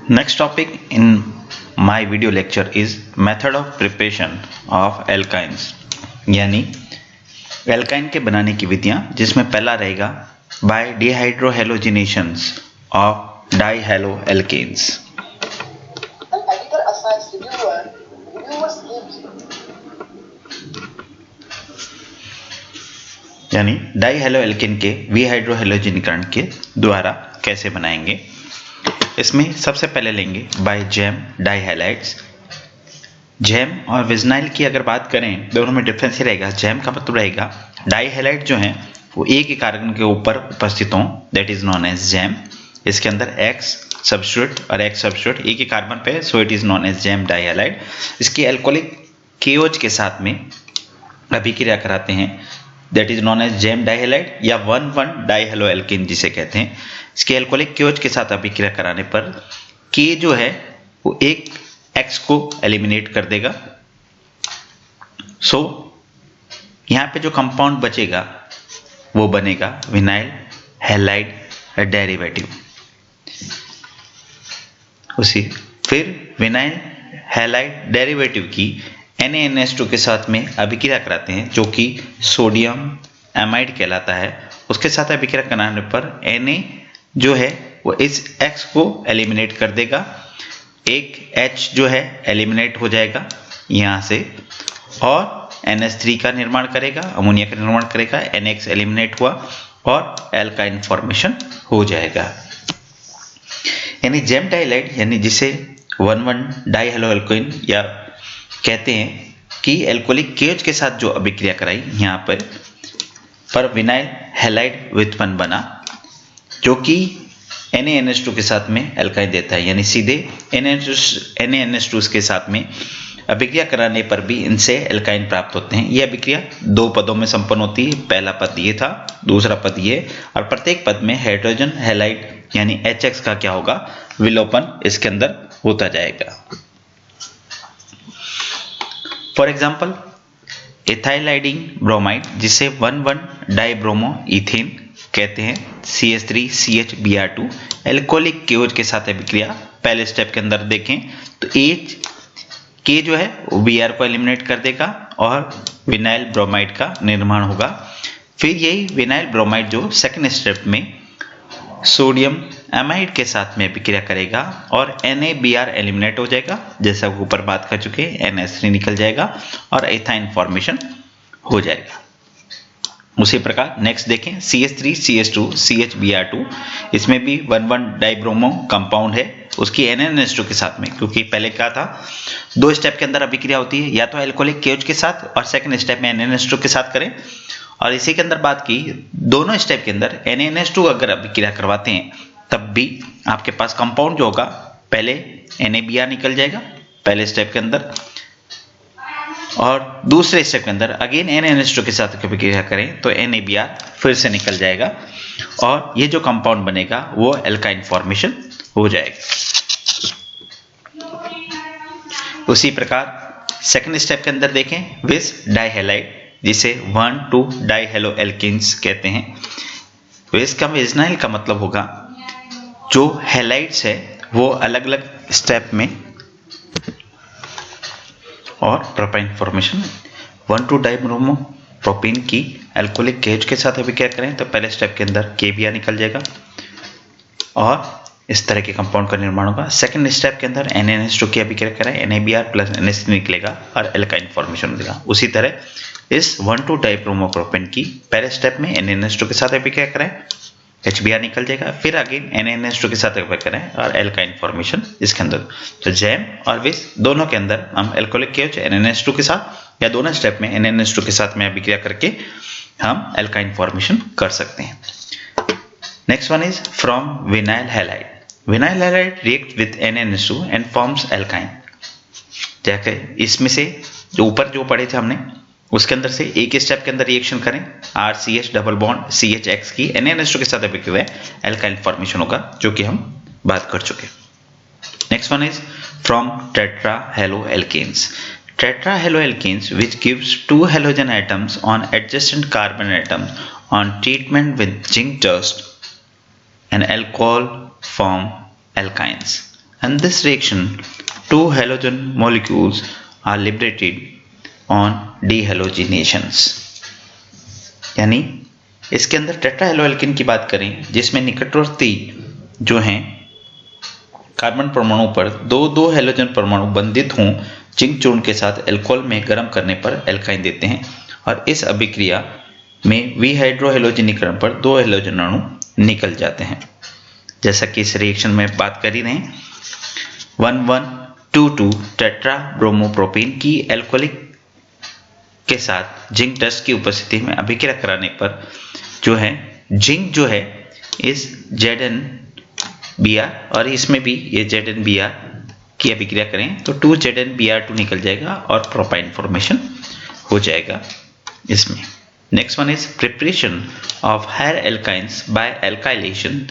Next topic in my video lecture is method of preparation of alkynes यानी alkyne के बनाने की विधियां, जिसमें पहला रहेगा बाय डिहाइड्रोहेलोजिनेशंस ऑफ डाइहेलोएल्केन्स। यानी डाइहेलोएल्केन के विहाइड्रोहेलोजिनीकरण के द्वारा कैसे बनाएंगे। इसमें सबसे पहले लेंगे बाय जैम डाइहैलाइड्स। जैम और विजनाइल की अगर बात करें, दोनों में डिफरेंस ही रहेगा। जैम का मतलब रहेगा डाइहैलाइड जो है वो एक ही कार्बन के ऊपर उपस्थित हों, that is known as gem. इसके अंदर एक्स सब्स्टिट्यूट और एक्स सब्स्टिट्यूट एक ही कार्बन पे, so it is known as gem dihalide. इसकी एल्कोहलिक केओएच के साथ में अभिक्रिया कराते हैं, that is known as gem dihalide या 1,1 डाइहेलोएल्केन जिसे कहते हैं। इसके एल्कोहलिक केओएच के साथ अभिक्रिया कराने पर के जो है वो एक एक्स को एलिमिनेट कर देगा। सो यहाँ पे जो कंपाउंड बचेगा वो बनेगा विनाइल हैलाइड डेरिवेटिव। उसी फिर विनाइल हैलाइड डेरिवेटिव की NaNH2 के साथ में अभिक्रिया कराते हैं, जो कि सोडियम एमाइड कहलाता है। उसके साथ अभिक्रिया कराने पर Na जो है वो इस X को एलिमिनेट कर देगा, एक H जो है एलिमिनेट हो जाएगा यहाँ से, और NH3 का निर्माण करेगा, अमोनिया का निर्माण करेगा, NX एलिमिनेट हुआ और एल्काइन फॉर्मेशन हो जाएगा। यानी जैम डाइहैलाइड यानी जिसे 1,1 डाइहेलोएल्केन या कहते हैं कि एल्कोहलिक केओएच के साथ जो अभिक्रिया कराई यहाँ पर विनाइल हैलाइड व्युत्पन्न बना, जो कि NaNH2 के साथ में एल्काइन देता है। यानी सीधे NaNH2 के साथ में अभिक्रिया कराने पर भी इनसे एल्काइन प्राप्त होते हैं। यह अभिक्रिया दो पदों में संपन्न होती है, पहला पद ये था, दूसरा पद ये, और प्रत्येक पद में हाइड्रोजन हैलाइड यानी HX का क्या होगा, विलोपन इसके अंदर होता जाएगा। फॉर एग्जाम्पल एथाइलाइडिन ब्रोमाइड जिसे 1,1 डाइब्रोमो इथेन कहते हैं, CH3CHBr2 एल्कोहलिक केओएच के साथ अभिक्रिया पहले स्टेप के अंदर देखें तो H के जो है वो Br को एलिमिनेट कर देगा और विनाइल ब्रोमाइड का निर्माण होगा। फिर यही विनाइल ब्रोमाइड जो सेकंड स्टेप में सोडियम एमाइड के साथ में अभिक्रिया करेगा और NaBr एलिमिनेट हो जाएगा, जैसा ऊपर बात कर चुके हैं, NH3 निकल जाएगा और एथाइन फॉर्मेशन हो जाएगा। उसी प्रकार नेक्स्ट देखें CH3CH2 CHBr2, इसमें भी 1,1 डाइब्रोमो कंपाउंड है, उसकी NaNH2 के साथ में, क्योंकि पहले क्या था दो स्टेप के अंदर अभिक्रिया होती है, या तो एल्कोहलिक केओएच के साथ और सेकंड स्टेप में NaNH2 के साथ करें। और इसी के अंदर बात की दोनों स्टेप के अंदर NaNH2 अगर अभिक्रिया करवाते हैं तब भी आपके पास कंपाउंड जो होगा पहले NaBr निकल जाएगा पहले स्टेप के अंदर, और दूसरे स्टेप के अंदर अगेन NaNH2 के साथ अभिक्रिया करें तो NaBr फिर से निकल जाएगा और ये जो कंपाउंड बनेगा वो एल्काइन फॉर्मेशन हो जाएगा। उसी प्रकार सेकंड स्टेप के अंदर देखें विस डाइहैलाइड जिसे 1,2 डाइहेलोएल्केन्स कहते हैं। विस का विजनाइल का मतलब होगा जो हैलाइड्स है वो अलग अलग स्टेप में और प्रोपाइन फॉर्मेशन 1,2 डाइब्रोमो प्रोपीन की एल्कोहलिक केओएच के साथ अभिक्रिया करें तो पहले स्टेप के अंदर KBr निकल जाएगा और इस तरह के कंपाउंड का निर्माण होगा। सेकंड स्टेप के अंदर NaNH2 की अभिक्रिया करें, NaBr प्लस NH3 निकलेगा और एल्काइन फॉर्मेशन होगा। उसी तरह इस 1,2 डाइब्रोमो प्रोपीन की पहले स्टेप में NaNH2 के साथ अभिक्रिया करें, HBr निकल जाएगा, फिर आगे NaNH2 के साथ अभिक्रिया करें और एल्काइन फॉर्मेशन इसके अंदर। तो जैम और विस दोनों के अंदर हम एल्कोहलिक केओएच NaNH2 के साथ या दोनों स्टेप में NaNH2 के साथ में अभिक्रिया करके हम एल्काइन फॉर्मेशन कर सकते हैं। Next one is from vinyl halide. Vinyl halide react with NaNH2 and forms alkyne. जैसे इसमें से जो ऊपर जो पढ़े थे हमने उसके अंदर से एक स्टेप के अंदर रिएक्शन करें, RCH डबल बॉन्ड CHX की NaNH2 के साथ अभिक्रिया एल्काइन फॉर्मेशन होगा, जो कि हम बात कर चुके। Next one is from tetrahaloalkanes. Tetrahaloalkanes which gives 2 halogen atoms on adjacent carbon atoms on treatment with zinc dust and alcohol form alkynes. and this reaction two halogen molecules are liberated on dehalogenations। यानी इसके अंदर टेट्राहेलोएल्केन की बात करें जिसमें निकटवर्ती जो हैं कार्बन परमाणु पर दो हेलोजन परमाणु बंधित हों जिंक चूर्ण के साथ अल्कोहल में गर्म करने पर एल्काइन देते हैं, और इस अभिक्रिया में विहाइड्रोहेलोजनीकरण पर दो हेलोजन अणु निकल जाते हैं। जैसा कि इस रिएक्शन में बात कर ही रहे हैं, 1122 टेट्रा ब्रोमोप्रोपेन की अल्कोहलिक के साथ जिंक डस्ट की उपस्थिति में अभिक्रिया कराने पर जो है जिंक जो है इस ZnBr और इसमें भी ये ZnBr की अभिक्रिया करें तो 2ZnBr2 निकल जाएगा और प्रोपाइन फॉर्मेशन हो जाएगा इसमें। Next one is preparation of higher alkynes by alkylation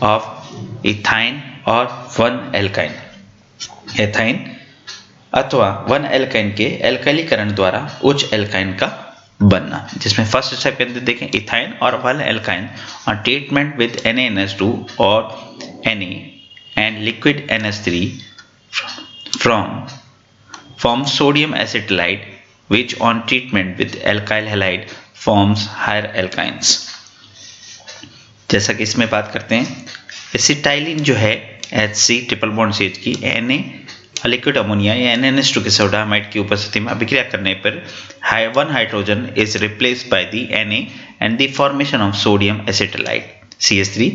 of ethyne और 1 एल्काइन। एथाइन अथवा 1 एल्काइन के एल्काइलीकरण द्वारा उच्च एल्काइन का बनना, जिसमें फर्स्ट स्टेप के अंदर देखें इथाइन और 1 एल्काइन और ट्रीटमेंट विद NaNH2 और Na and liquid NH3 from sodium acetylide which on treatment with alkyl halide forms higher alkynes। जैसा कि इसमें बात करते हैं एसिटाइलिन जो है HC ट्रिपल बॉन्ड CH की Na लिक्विड अमोनिया या NaNH2 के सोडामाइड की उपस्थिति में अभिक्रिया करने पर 1 hydrogen is replaced by the Na and the formation of sodium acetylide CH3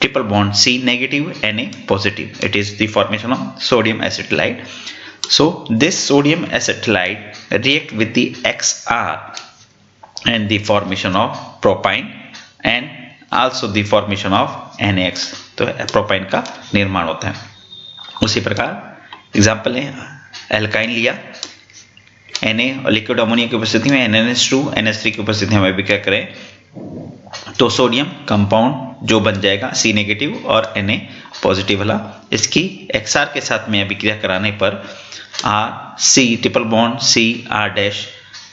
triple bond C negative Na positive, it is the formation of sodium acetylide। So this sodium acetylide react with the XR and the formation of propine and also the formation of NaX, तो propyne का निर्माण होता है। उसी प्रकार example है alkyne लिया Na और लिक्विड अमोनिया की उपस्थिति में NaNH2 NH3 की उपस्थिति में अभिक्रिया करें तो सोडियम कंपाउंड जो बन जाएगा C नेगेटिव और Na पॉजिटिव वाला, इसकी XR के साथ में अभिक्रिया कराने पर C triple bond C R'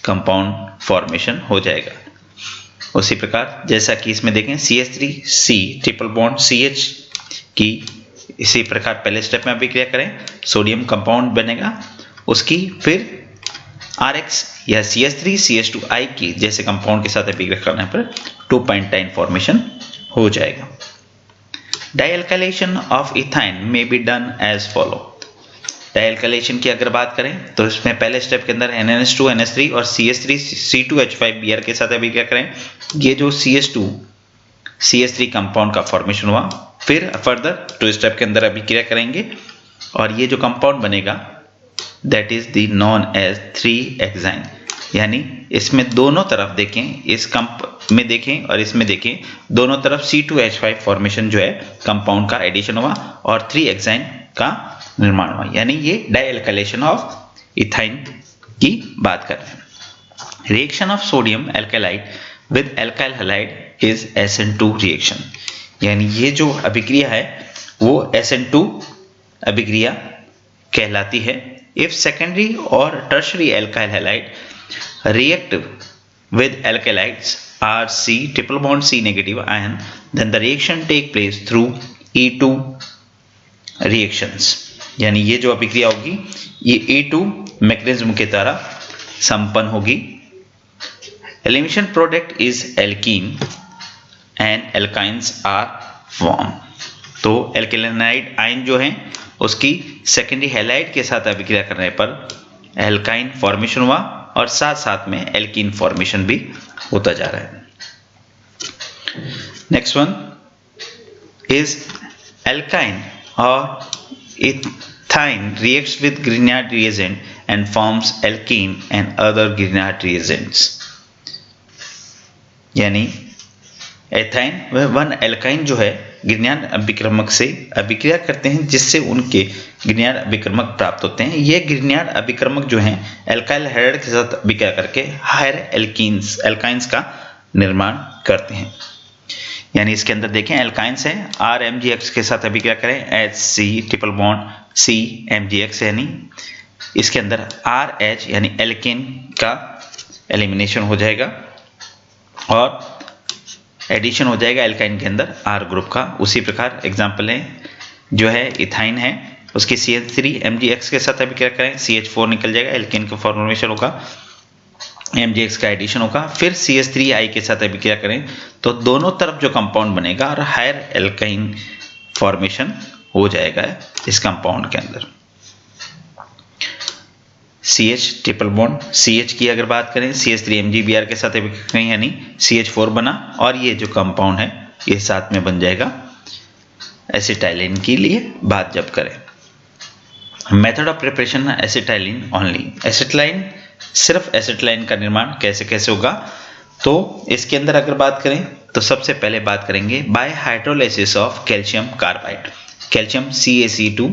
compound formation हो जाएगा। उसी प्रकार जैसा कि इसमें देखें CH3 C triple bond CH की इसी प्रकार पहले स्टेप में अभिक्रिया करें सोडियम कंपाउंड बनेगा, उसकी फिर RX या CH3 CH2I की जैसे कंपाउंड के साथ अभिक्रिया करने पर 2.9 फॉर्मेशन हो जाएगा। डाइअल्काइलेशन ऑफ इथाइन में बी डन एज फॉलो। डाइअल्काइलेशन की अगर बात करें तो इसमें पहले स्टेप के अंदर NaNH2 NH3 और CH3 C2H5Br के साथ अभिक्रिया करें। ये जो CH2 CH3 कंपाउंड का फॉर्मेशन हुआ, फिर फर्दर 2 स्टेप के अंदर अभिक्रिया करेंगे और ये जो कंपाउंड बनेगा that is the known as three hexyne. यानी इसमें दोनों तरफ देखें, इस कंप में देखें और इसमें देखें, दोनों तरफ C2H5 फॉर्मेशन जो है कंपाउंड का एडिशन हुआ और 3-हेक्साइन का निर्माण हुआ, यानी ये डाइअल्काइलेशन ऑफ इथाइन की बात कर रहे हैं। Reaction of sodium alkalide with alkyl halide is SN2 reaction, यानी ये जो अभिक्रिया है वो SN2 अभिक्रिया कहलाती है। इफ सेकेंडरी और tertiary alkyl halide react with alkalides RC triple bond C negative ion, then the reaction take place through E2 reactions। यानी ये जो अभिक्रिया होगी ये E2 मैकेनिज्म के द्वारा संपन्न होगी। Elimination product is alkene and alkynes are form. तो एल्केनाइड आयन जो है उसकी सेकेंडरी हैलाइड के साथ अभिक्रिया करने पर एल्काइन फॉर्मेशन हुआ और साथ साथ में एल्कीन फॉर्मेशन भी होता जा रहा है। नेक्स्ट वन इज एल्काइन और ethyne reacts with Grignard reagent and forms alkene and other Grignard reagents. यानी एथाइन वह 1 एल्काइन जो है ग्रिग्नार्ड अभिक्रमक से अभिक्रिया करते हैं जिससे उनके ग्रिग्नार्ड अभिक्रमक प्राप्त होते हैं। ये ग्रिग्नार्ड अभिक्रमक जो हैं एल्काइल हैलाइड के साथ अभिक्रिया करके हायर एल्काइंस का निर्माण करते हैं। यानी इसके अंदर देखें एल्काइंस है RMgX के साथ अभिक्रिया करें HC ट्रिपल बॉन्ड CMgX, यानी इसके अंदर RH यानी एल्केन का एलिमिनेशन हो जाएगा और एडिशन हो जाएगा एल्काइन के अंदर R ग्रुप का। उसी प्रकार एग्जाम्पल है जो है इथाइन है, उसकी CH3 के साथ अभिक्रिया करें, CH4 निकल जाएगा, एल्केन का फॉर्मेशन होगा, MgX का एडिशन होगा, फिर CH3I के साथ अभिक्रिया करें तो दोनों तरफ जो कंपाउंड बनेगा और हायर एल्काइन फॉर्मेशन हो जाएगा इस कंपाउंड के अंदर। CH ट्रिपल बॉन्ड CH की अगर बात करें, CH3 MgBr के साथ अभिक्रिया करें यानी CH4 बना और ये जो कंपाउंड है ये साथ में बन जाएगा एसिटाइलिन के लिए बात जब करें। Method of preparation acetylene only, acetylene सिर्फ एसिटाइलिन का निर्माण कैसे कैसे होगा, तो इसके अंदर अगर बात करें तो सबसे पहले बात करेंगे bye hydrolysis of calcium carbide, calcium CaC2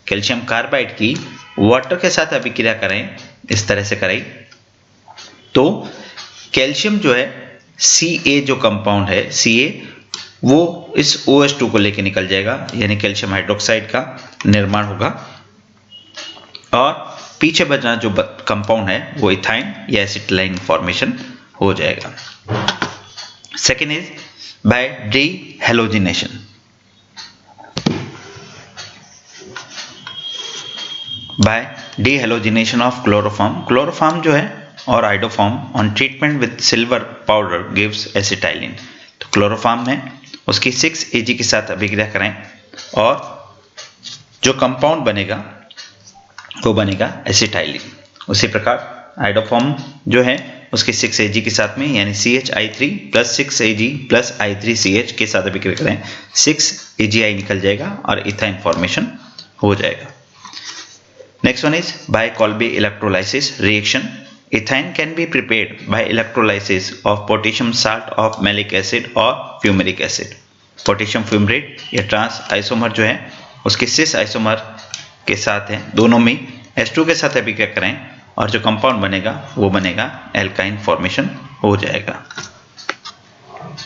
calcium carbide की वाटर के साथ अभिक्रिया करें, इस तरह से करें तो कैल्शियम जो है Ca जो कंपाउंड है Ca वो इस OH2 को लेके निकल जाएगा यानी कैल्शियम हाइड्रोक्साइड का निर्माण होगा और पीछे बचना जो कंपाउंड है वो इथाइन या एसिटाइलिन फॉर्मेशन हो जाएगा। Second is by dehalogenation, by dehalogenation of chloroform, chloroform जो है और iodoform on treatment with silver powder gives acetylene, तो क्लोरोफॉर्म में उसकी 6 Ag के साथ अभिक्रिया करें और जो कंपाउंड बनेगा वो बनेगा एसिटाइलिन। उसी प्रकार आइडोफॉर्म जो है उसके 6 Ag के साथ में यानी CHI3 plus 6 Ag plus I3CH के साथ अभिक्रिया करें, 6 AgI निकल जाएगा और इथाइन फॉर्मेशन हो जाएगा। Next one is by कॉल्बी electrolysis reaction, ethyne can be prepared by electrolysis of potassium salt of malic acid और फ्यूमेरिक एसिड, पोटेशियम फ्यूमरेट या ट्रांस आइसोमर जो है उसके सिस आइसोमर के साथ है, दोनों में H2 के साथ अभिक्रिया करें और जो कंपाउंड बनेगा वो बनेगा एल्काइन फॉर्मेशन हो जाएगा।